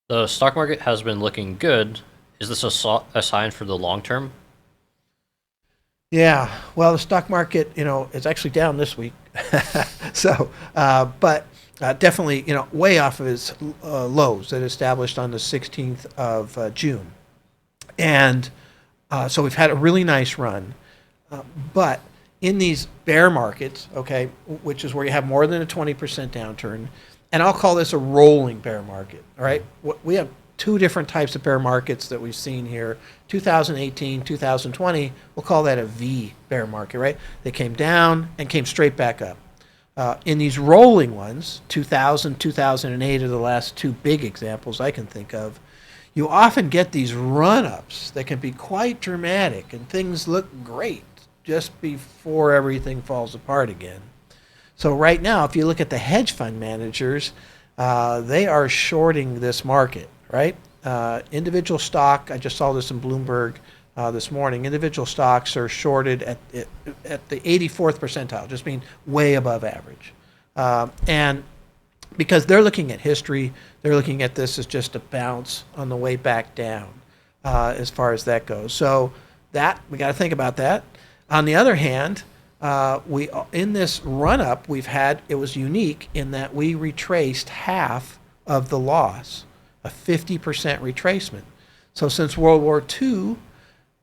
The stock market has been looking good. Is this a sign for the long term? Yeah, well, the stock market, is actually down this week. But definitely, way off of its lows that established on the 16th of June. And so we've had a really nice run. Uh, but in these bear markets, okay, which is where you have more than a 20% downturn, and I'll call this a rolling bear market, all right? We have two different types of bear markets that we've seen here. 2018, 2020, we'll call that a V bear market, right? They came down and came straight back up. In these rolling ones, 2000, 2008 are the last two big examples I can think of. You often get these run ups that can be quite dramatic and things look great just before everything falls apart again. So, right now, if you look at the hedge fund managers, they are shorting this market, right? Individual stock, I just saw this in Bloomberg this morning. Individual stocks are shorted at the 84th percentile, just mean way above average. And because they're looking at history, they're looking at this as just a bounce on the way back down, as far as that goes. So that we got to think about that. On the other hand, we in this run up we've had, it was unique in that we retraced half of the loss, a 50% retracement. So since World War II,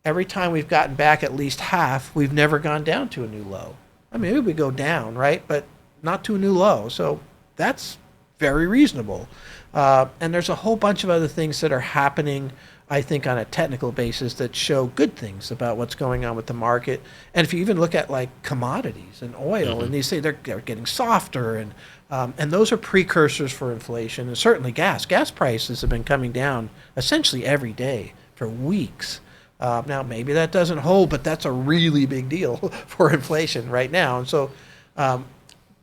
every time we've gotten back at least half, we've never gone down to a new low. I mean, maybe we go down, right? But not to a new low. So that's very reasonable. And there's a whole bunch of other things that are happening, I think, on a technical basis that show good things about what's going on with the market. And if you even look at like commodities and oil, Hmm. and they say they're getting softer, and those are precursors for inflation, and certainly gas. Gas prices have been coming down essentially every day for weeks. Now, maybe that doesn't hold, but that's a really big deal for inflation right now. And so,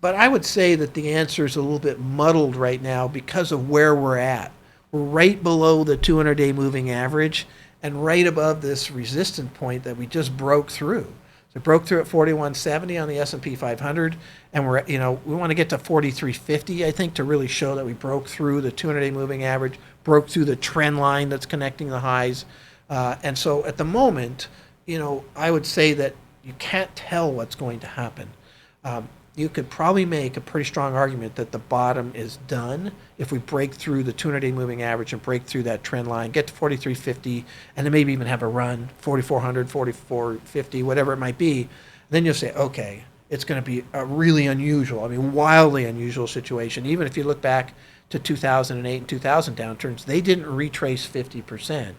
but I would say that the answer is a little bit muddled right now because of where we're at. We're right below the 200-day moving average and right above this resistance point that we just broke through. So it broke through at 4170 on the S&P 500, and we want to get to 4350, I think, to really show that we broke through the 200-day moving average, broke through the trend line that's connecting the highs. And so at the moment, I would say that you can't tell what's going to happen. You could probably make a pretty strong argument that the bottom is done if we break through the 200-day moving average and break through that trend line, get to 4350, and then maybe even have a run, 4400, 4450, whatever it might be. Then you'll say, okay, it's going to be a really unusual, I mean, wildly unusual situation. Even if you look back to 2008 and 2000 downturns, they didn't retrace 50%.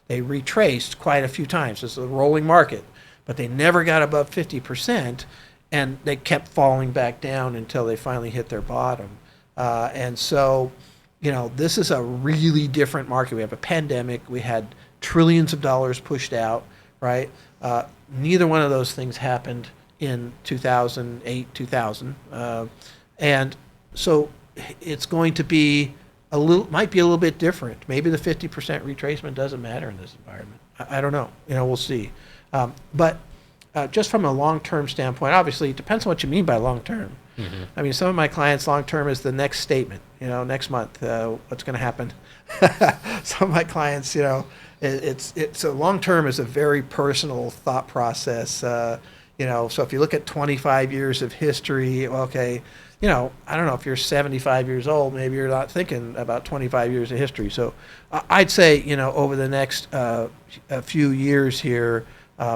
They retraced quite a few times. It's a rolling market, but they never got above 50%, and they kept falling back down until they finally hit their bottom. And so, this is a really different market. We have a pandemic. We had trillions of dollars pushed out, right? Neither one of those things happened in 2008, 2000. And so it's going to be might be a little bit different. Maybe the 50% retracement doesn't matter in this environment. I don't know. We'll see. But just from a long-term standpoint, obviously, it depends on what you mean by long-term. Hmm. I mean, some of my clients, long-term is the next statement, next month, what's going to happen. Some of my clients, it's a long-term is a very personal thought process. So if you look at 25 years of history, okay, I don't know if you're 75 years old, maybe you're not thinking about 25 years of history. So I'd say, over the next a few years here,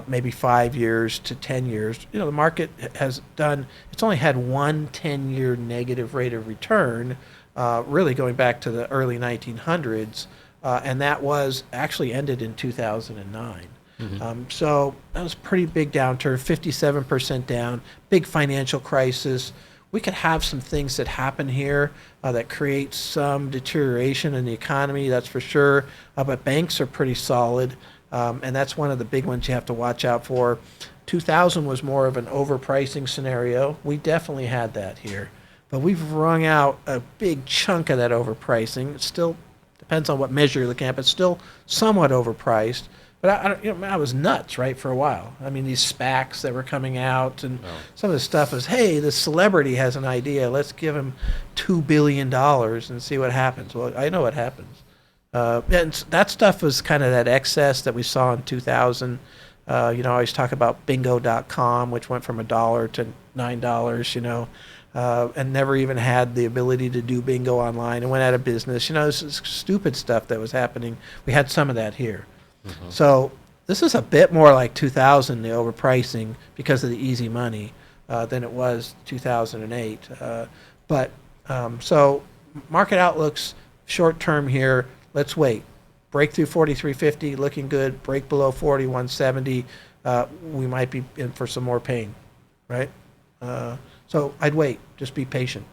maybe 5 years to 10 years, the market it's only had one 10-year negative rate of return, really going back to the early 1900s, and that was actually ended in 2009. Hmm. So that was a pretty big downturn, 57% down, big financial crisis. We could have some things that happen here that create some deterioration in the economy, that's for sure. But banks are pretty solid. And that's one of the big ones you have to watch out for. 2000 was more of an overpricing scenario. We definitely had that here. But we've wrung out a big chunk of that overpricing. It still depends on what measure you're looking at, but still somewhat overpriced. But I was nuts, right, for a while. I mean, these SPACs that were coming out, and Oh. some of the stuff was, hey, this celebrity has an idea. Let's give him $2 billion and see what happens. Well, I know what happens. And that stuff was kind of that excess that we saw in 2000. I always talk about bingo.com, which went from $1 to $9, and never even had the ability to do bingo online and went out of business. This is stupid stuff that was happening. We had some of that here. So this is a bit more like 2000, the overpricing because of the easy money, than it was 2008. So market outlooks short term here. Let's wait. Break through 43.50, looking good. Break below 41.70. We might be in for some more pain, right? So I'd wait. Just be patient.